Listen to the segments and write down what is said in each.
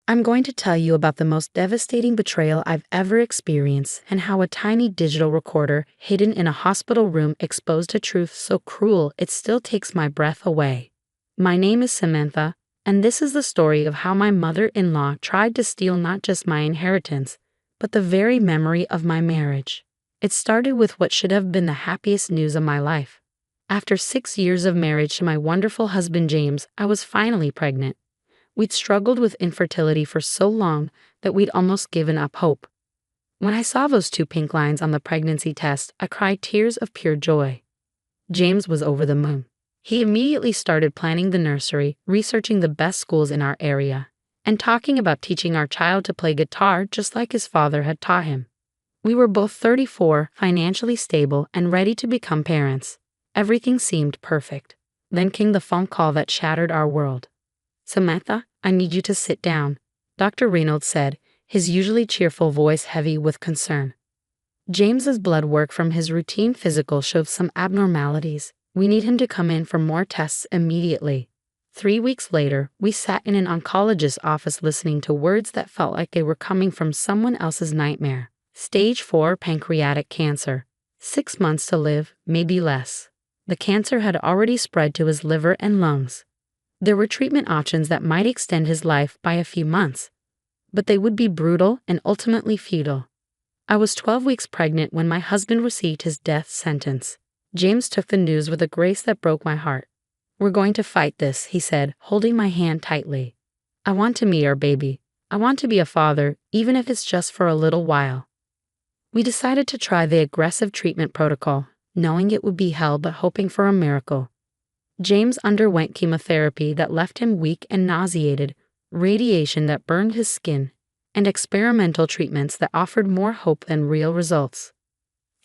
I'm going to tell you about the most devastating betrayal I've ever experienced and how a tiny digital recorder hidden in a hospital room exposed a truth so cruel it still takes my breath away. My name is Samantha, and this is the story of how my mother-in-law tried to steal not just my inheritance, but the very memory of my marriage. It started with what should have been the happiest news of my life. After 6 years of marriage to my wonderful husband James, I was finally pregnant. We'd struggled with infertility for so long that we'd almost given up hope. When I saw those 2 pink lines on the pregnancy test, I cried tears of pure joy. James was over the moon. He immediately started planning the nursery, researching the best schools in our area, and talking about teaching our child to play guitar just like his father had taught him. We were both 34, financially stable, and ready to become parents. Everything seemed perfect. Then came the phone call that shattered our world. "Samantha, I need you to sit down," Dr. Reynolds said, his usually cheerful voice heavy with concern. James's blood work from his routine physical showed some abnormalities. We need him to come in for more tests immediately. 3 weeks later, we sat in an oncologist's office listening to words that felt like they were coming from someone else's nightmare. Stage 4 pancreatic cancer. 6 months to live, maybe less. The cancer had already spread to his liver and lungs. There were treatment options that might extend his life by a few months, but they would be brutal and ultimately futile. I was 12 weeks pregnant when my husband received his death sentence. James took the news with a grace that broke my heart. "We're going to fight this," he said, holding my hand tightly. "I want to meet our baby. I want to be a father, even if it's just for a little while." We decided to try the aggressive treatment protocol, knowing it would be hell but hoping for a miracle. James underwent chemotherapy that left him weak and nauseated, radiation that burned his skin, and experimental treatments that offered more hope than real results.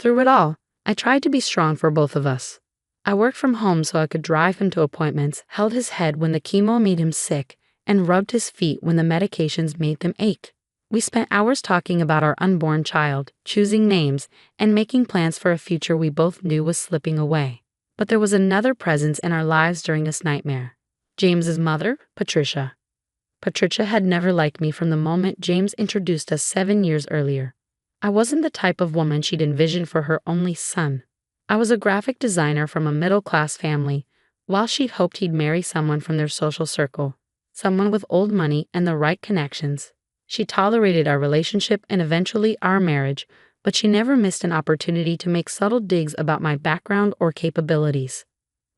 Through it all, I tried to be strong for both of us. I worked from home so I could drive him to appointments, held his head when the chemo made him sick, and rubbed his feet when the medications made them ache. We spent hours talking about our unborn child, choosing names, and making plans for a future we both knew was slipping away. But there was another presence in our lives during this nightmare. James's mother, Patricia. Patricia had never liked me from the moment James introduced us 7 years earlier. I wasn't the type of woman she'd envisioned for her only son. I was a graphic designer from a middle-class family, while she'd hoped he'd marry someone from their social circle, someone with old money and the right connections. She tolerated our relationship and eventually our marriage, but she never missed an opportunity to make subtle digs about my background or capabilities.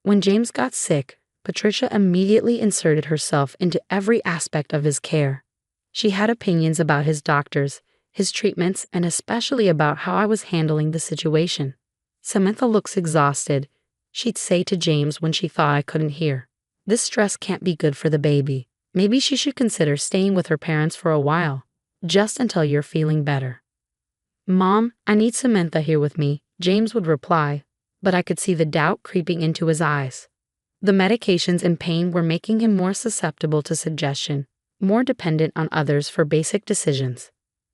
When James got sick, Patricia immediately inserted herself into every aspect of his care. She had opinions about his doctors, his treatments, and especially about how I was handling the situation. "Samantha looks exhausted," she'd say to James when she thought I couldn't hear. "This stress can't be good for the baby. Maybe she should consider staying with her parents for a while, just until you're feeling better." "Mom, I need Samantha here with me," James would reply, but I could see the doubt creeping into his eyes. The medications and pain were making him more susceptible to suggestion, more dependent on others for basic decisions.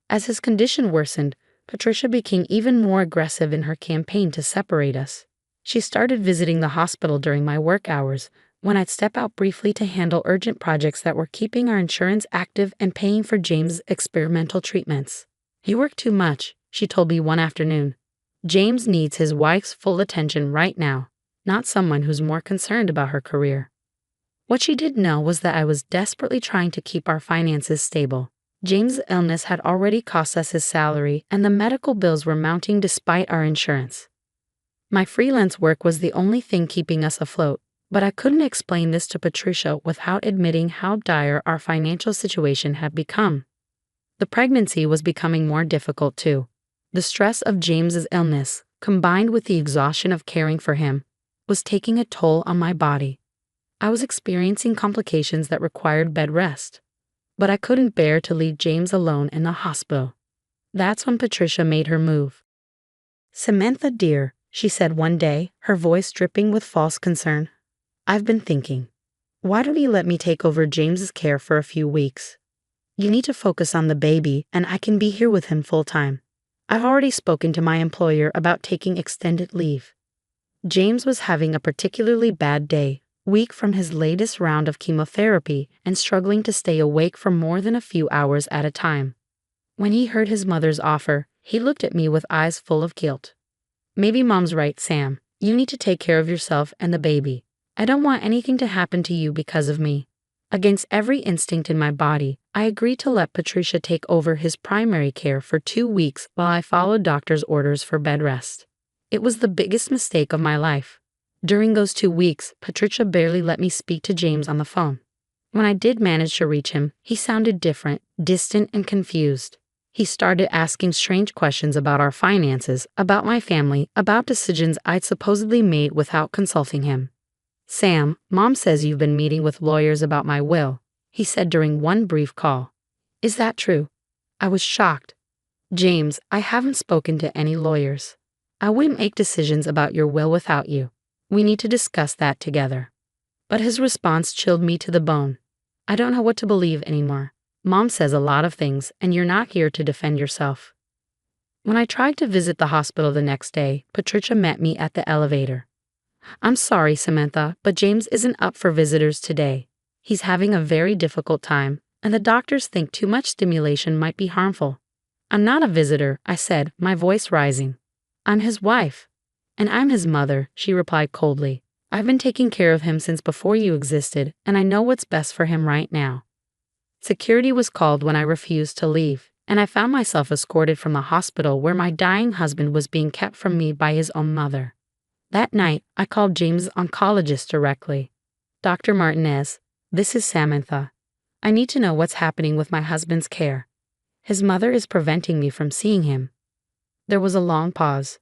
As his condition worsened, Patricia became even more aggressive in her campaign to separate us. She started visiting the hospital during my work hours, when I'd step out briefly to handle urgent projects that were keeping our insurance active and paying for James' experimental treatments. "You work too much," she told me one afternoon. "James needs his wife's full attention right now, not someone who's more concerned about her career." What she didn't know was that I was desperately trying to keep our finances stable. James' illness had already cost us his salary, and the medical bills were mounting despite our insurance. My freelance work was the only thing keeping us afloat, but I couldn't explain this to Patricia without admitting how dire our financial situation had become. The pregnancy was becoming more difficult too. The stress of James's illness, combined with the exhaustion of caring for him, was taking a toll on my body. I was experiencing complications that required bed rest, but I couldn't bear to leave James alone in the hospital. That's when Patricia made her move. "Samantha, dear," she said one day, her voice dripping with false concern. "I've been thinking. Why don't you let me take over James's care for a few weeks? You need to focus on the baby, and I can be here with him full-time. I've already spoken to my employer about taking extended leave." James was having a particularly bad day, weak from his latest round of chemotherapy and struggling to stay awake for more than a few hours at a time. When he heard his mother's offer, he looked at me with eyes full of guilt. "Maybe Mom's right, Sam. You need to take care of yourself and the baby. I don't want anything to happen to you because of me." Against every instinct in my body, I agreed to let Patricia take over his primary care for 2 weeks while I followed doctor's orders for bed rest. It was the biggest mistake of my life. During those 2 weeks, Patricia barely let me speak to James on the phone. When I did manage to reach him, he sounded different, distant, and confused. He started asking strange questions about our finances, about my family, about decisions I'd supposedly made without consulting him. "Sam, Mom says you've been meeting with lawyers about my will," he said during one brief call. "Is that true?" I was shocked. "James, I haven't spoken to any lawyers. I wouldn't make decisions about your will without you. We need to discuss that together." But his response chilled me to the bone. "I don't know what to believe anymore. Mom says a lot of things, and you're not here to defend yourself." When I tried to visit the hospital the next day, Patricia met me at the elevator. "I'm sorry, Samantha, but James isn't up for visitors today. He's having a very difficult time, and the doctors think too much stimulation might be harmful." "I'm not a visitor," I said, my voice rising. "I'm his wife." "And I'm his mother," she replied coldly. "I've been taking care of him since before you existed, and I know what's best for him right now." Security was called when I refused to leave, and I found myself escorted from the hospital where my dying husband was being kept from me by his own mother. That night, I called James' oncologist directly. "Dr. Martinez, this is Samantha. I need to know what's happening with my husband's care. His mother is preventing me from seeing him." There was a long pause.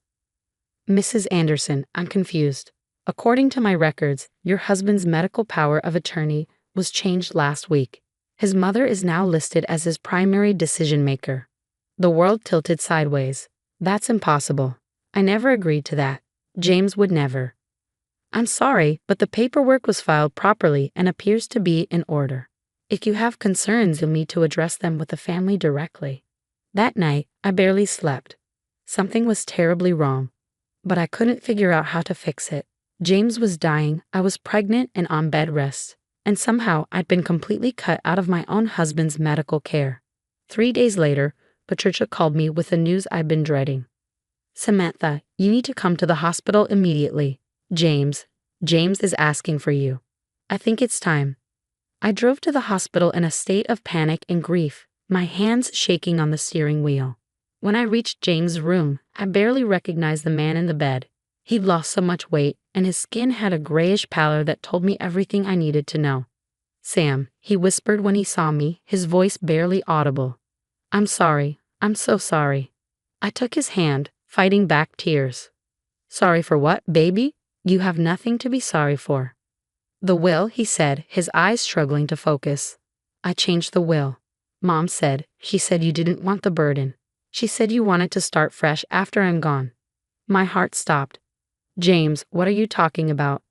"Mrs. Anderson, I'm confused. According to my records, your husband's medical power of attorney was changed last week. His mother is now listed as his primary decision maker." The world tilted sideways. "That's impossible. I never agreed to that. James would never." "I'm sorry, but the paperwork was filed properly and appears to be in order. If you have concerns, you'll need to address them with the family directly." That night, I barely slept. Something was terribly wrong, but I couldn't figure out how to fix it. James was dying, I was pregnant and on bed rest, and somehow I'd been completely cut out of my own husband's medical care. 3 days later, Patricia called me with the news I'd been dreading. "Samantha, you need to come to the hospital immediately. James is asking for you. I think it's time." I drove to the hospital in a state of panic and grief, my hands shaking on the steering wheel. When I reached James' room, I barely recognized the man in the bed. He'd lost so much weight, and his skin had a grayish pallor that told me everything I needed to know. "Sam," he whispered when he saw me, his voice barely audible. "I'm sorry. I'm so sorry." I took his hand, fighting back tears. "Sorry for what, baby? You have nothing to be sorry for." "The will," he said, his eyes struggling to focus. "I changed the will. Mom said, she said you didn't want the burden. She said you wanted to start fresh after I'm gone." My heart stopped. "James, what are you talking about?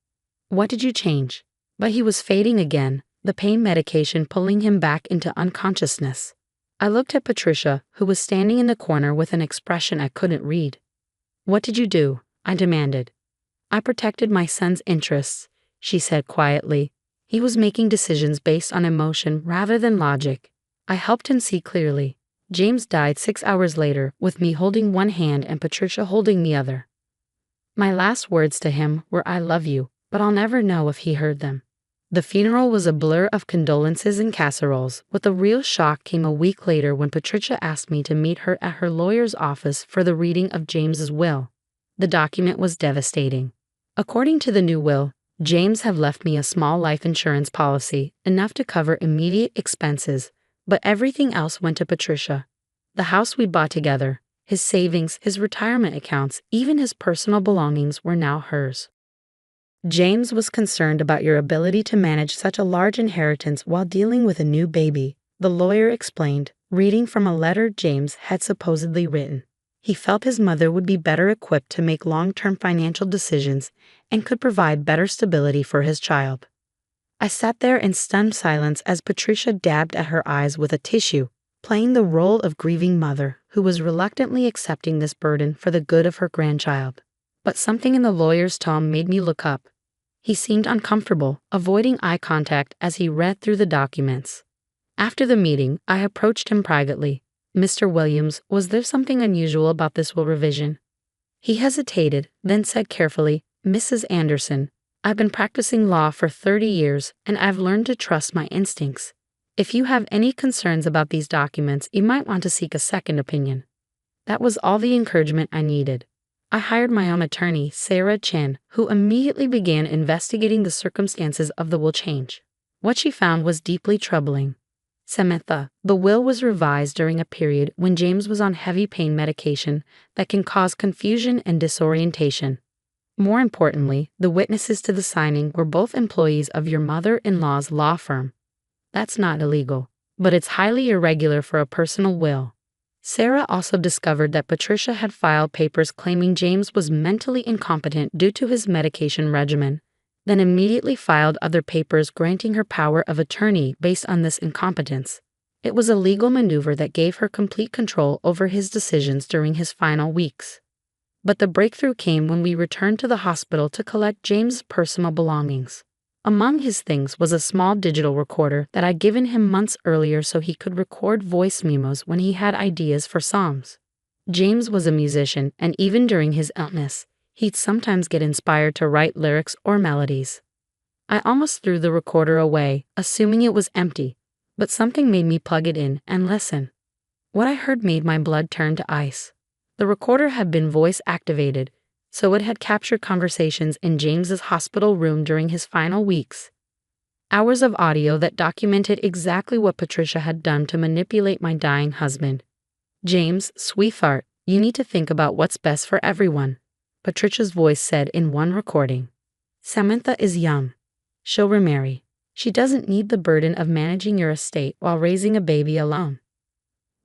What did you change?" But he was fading again, the pain medication pulling him back into unconsciousness. I looked at Patricia, who was standing in the corner with an expression I couldn't read. "What did you do?" I demanded. "I protected my son's interests," she said quietly. "He was making decisions based on emotion rather than logic. I helped him see clearly." James died 6 hours later, with me holding one hand and Patricia holding the other. My last words to him were "I love you," but I'll never know if he heard them. The funeral was a blur of condolences and casseroles, but the real shock came a week later when Patricia asked me to meet her at her lawyer's office for the reading of James's will. The document was devastating. According to the new will, James had left me a small life insurance policy, enough to cover immediate expenses, but everything else went to Patricia. The house we bought together, his savings, his retirement accounts, even his personal belongings were now hers. "James was concerned about your ability to manage such a large inheritance while dealing with a new baby," the lawyer explained, reading from a letter James had supposedly written. He felt his mother would be better equipped to make long-term financial decisions and could provide better stability for his child. I sat there in stunned silence as Patricia dabbed at her eyes with a tissue, playing the role of grieving mother who was reluctantly accepting this burden for the good of her grandchild. But something in the lawyer's tone made me look up. He seemed uncomfortable, avoiding eye contact as he read through the documents. After the meeting, I approached him privately. "Mr. Williams, was there something unusual about this will revision?" He hesitated, then said carefully, "Mrs. Anderson, I've been practicing law for 30 years, and I've learned to trust my instincts. If you have any concerns about these documents, you might want to seek a second opinion." That was all the encouragement I needed. I hired my own attorney, Sarah Chen, who immediately began investigating the circumstances of the will change. What she found was deeply troubling. Samantha, the will was revised during a period when James was on heavy pain medication that can cause confusion and disorientation. More importantly, the witnesses to the signing were both employees of your mother-in-law's law firm. That's not illegal, but it's highly irregular for a personal will. Sarah also discovered that Patricia had filed papers claiming James was mentally incompetent due to his medication regimen, then immediately filed other papers granting her power of attorney based on this incompetence. It was a legal maneuver that gave her complete control over his decisions during his final weeks. But the breakthrough came when we returned to the hospital to collect James' personal belongings. Among his things was a small digital recorder that I'd given him months earlier so he could record voice memos when he had ideas for songs. James was a musician, and even during his illness, he'd sometimes get inspired to write lyrics or melodies. I almost threw the recorder away, assuming it was empty, but something made me plug it in and listen. What I heard made my blood turn to ice. The recorder had been voice-activated, so it had captured conversations in James's hospital room during his final weeks. Hours of audio that documented exactly what Patricia had done to manipulate my dying husband. "James, sweetheart, you need to think about what's best for everyone," Patricia's voice said in one recording. "Samantha is young. She'll remarry. She doesn't need the burden of managing your estate while raising a baby alone.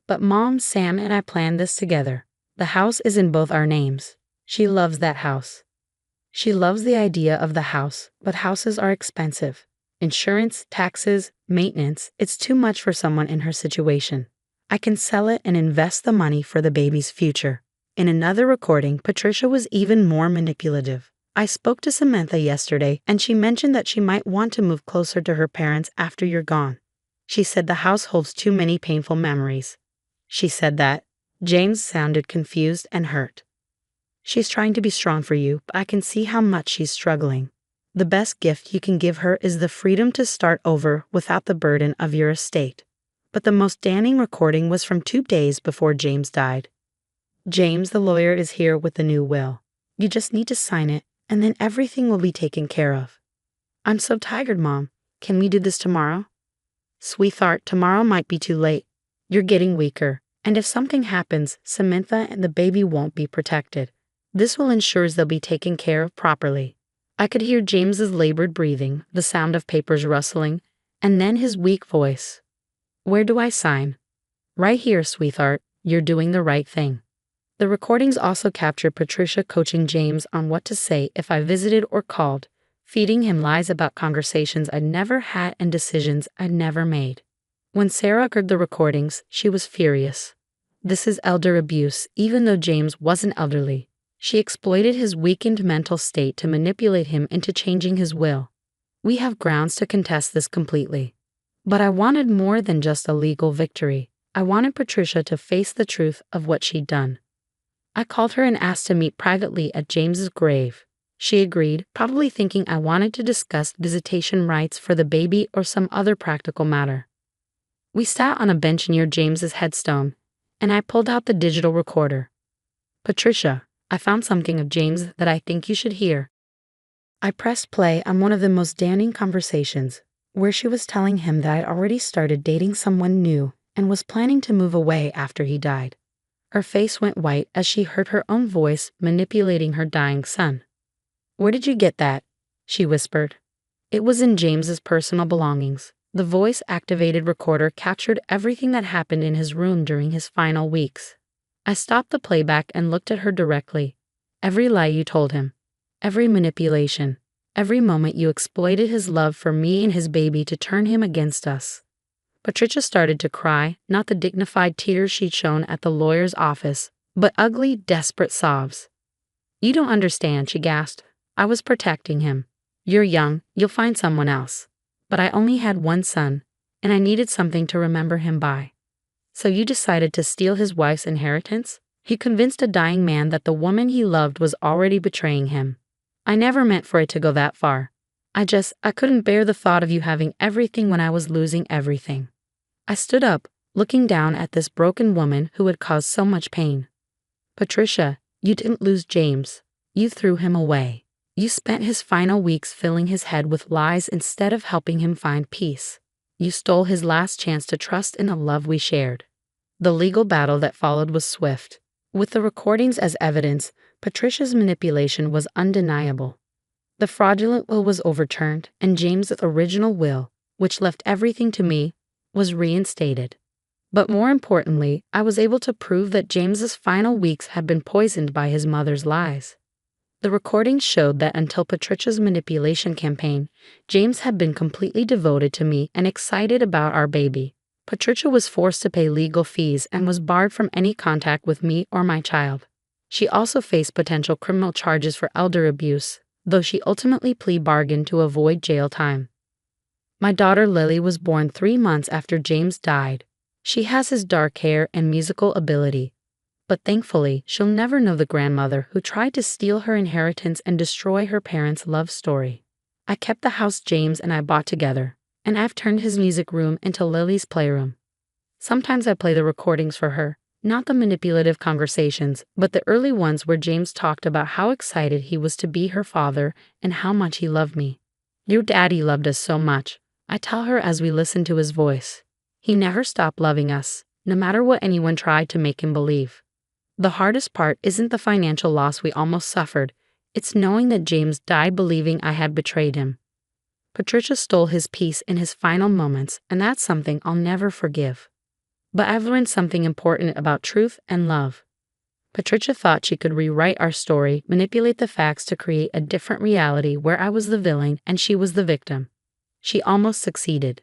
But Mom, Sam, and I planned this together. The house is in both our names. She loves that house. She loves the idea of the house, but houses are expensive. Insurance, taxes, maintenance, it's too much for someone in her situation. I can sell it and invest the money for the baby's future." In another recording, Patricia was even more manipulative. "I spoke to Samantha yesterday, and she mentioned that she might want to move closer to her parents after you're gone. She said the house holds too many painful memories." She said that. James sounded confused and hurt. "She's trying to be strong for you, but I can see how much she's struggling. The best gift you can give her is the freedom to start over without the burden of your estate." But the most damning recording was from 2 days before James died. "James, the lawyer, is here with the new will. You just need to sign it, and then everything will be taken care of." "I'm so tired, Mom. Can we do this tomorrow?" "Sweetheart, tomorrow might be too late. You're getting weaker, and if something happens, Samantha and the baby won't be protected. This will ensure they'll be taken care of properly." I could hear James's labored breathing, the sound of papers rustling, and then his weak voice. "Where do I sign?" "Right here, sweetheart. You're doing the right thing." The recordings also captured Patricia coaching James on what to say if I visited or called, feeding him lies about conversations I'd never had and decisions I'd never made. When Sarah heard the recordings, she was furious. This is elder abuse, even though James wasn't elderly. She exploited his weakened mental state to manipulate him into changing his will. We have grounds to contest this completely. But I wanted more than just a legal victory. I wanted Patricia to face the truth of what she'd done. I called her and asked to meet privately at James's grave. She agreed, probably thinking I wanted to discuss visitation rights for the baby or some other practical matter. We sat on a bench near James's headstone, and I pulled out the digital recorder. "Patricia, I found something of James that I think you should hear." I pressed play on one of the most damning conversations, where she was telling him that I'd already started dating someone new and was planning to move away after he died. Her face went white as she heard her own voice manipulating her dying son. "Where did you get that?" she whispered. It was in James's personal belongings. The voice-activated recorder captured everything that happened in his room during his final weeks. I stopped the playback and looked at her directly. "Every lie you told him, every manipulation, every moment you exploited his love for me and his baby to turn him against us." Patricia started to cry, not the dignified tears she'd shown at the lawyer's office, but ugly, desperate sobs. "You don't understand," she gasped. "I was protecting him. "You're young, you'll find someone else." But I only had one son, and I needed something to remember him by. "So you decided to steal his wife's inheritance?" He convinced a dying man that the woman he loved was already betraying him. "I never meant for it to go that far. I couldn't bear the thought of you having everything when I was losing everything." I stood up, looking down at this broken woman who had caused so much pain. "Patricia, you didn't lose James. You threw him away. You spent his final weeks filling his head with lies instead of helping him find peace. You stole his last chance to trust in the love we shared." The legal battle that followed was swift. With the recordings as evidence, Patricia's manipulation was undeniable. The fraudulent will was overturned, and James's original will, which left everything to me, was reinstated. But more importantly, I was able to prove that James's final weeks had been poisoned by his mother's lies. The recordings showed that until Patricia's manipulation campaign, James had been completely devoted to me and excited about our baby. Patricia was forced to pay legal fees and was barred from any contact with me or my child. She also faced potential criminal charges for elder abuse, though she ultimately plea bargained to avoid jail time. My daughter Lily was born 3 months after James died. She has his dark hair and musical ability, but thankfully she'll never know the grandmother who tried to steal her inheritance and destroy her parents' love story. I kept the house James and I bought together, and I've turned his music room into Lily's playroom. Sometimes I play the recordings for her, not the manipulative conversations, but the early ones where James talked about how excited he was to be her father and how much he loved me. "Your daddy loved us so much," I tell her as we listen to his voice. "He never stopped loving us, no matter what anyone tried to make him believe." The hardest part isn't the financial loss we almost suffered, it's knowing that James died believing I had betrayed him. Patricia stole his peace in his final moments, and that's something I'll never forgive. But I've learned something important about truth and love. Patricia thought she could rewrite our story, manipulate the facts to create a different reality where I was the villain and she was the victim. She almost succeeded.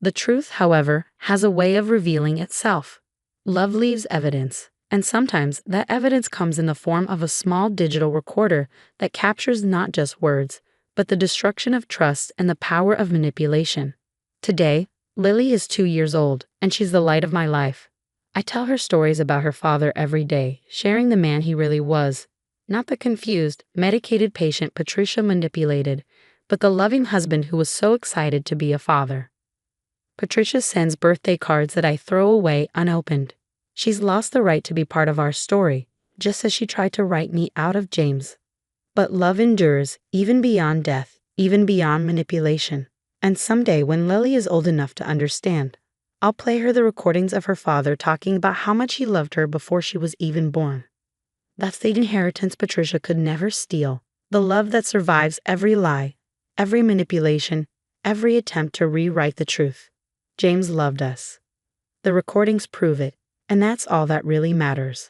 The truth, however, has a way of revealing itself. Love leaves evidence, and sometimes that evidence comes in the form of a small digital recorder that captures not just words, but the destruction of trust and the power of manipulation. Today, Lily is 2 years old, and she's the light of my life. I tell her stories about her father every day, sharing the man he really was. Not the confused, medicated patient Patricia manipulated, but the loving husband who was so excited to be a father. Patricia sends birthday cards that I throw away unopened. She's lost the right to be part of our story, just as she tried to write me out of James. But love endures, even beyond death, even beyond manipulation. And someday, when Lily is old enough to understand, I'll play her the recordings of her father talking about how much he loved her before she was even born. That's the inheritance Patricia could never steal, the love that survives every lie, every manipulation, every attempt to rewrite the truth. James loved us. The recordings prove it, and that's all that really matters.